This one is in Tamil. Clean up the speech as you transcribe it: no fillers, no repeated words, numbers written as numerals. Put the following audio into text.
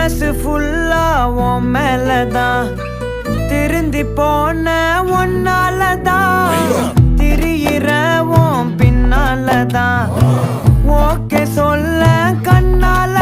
மனசு ஃபுல்லா உன் மேலதான் திருந்தி போன ஒன்னாலதான் திரியிற உன் பின்னாலதான் ஓகே சொல்ல கண்ணால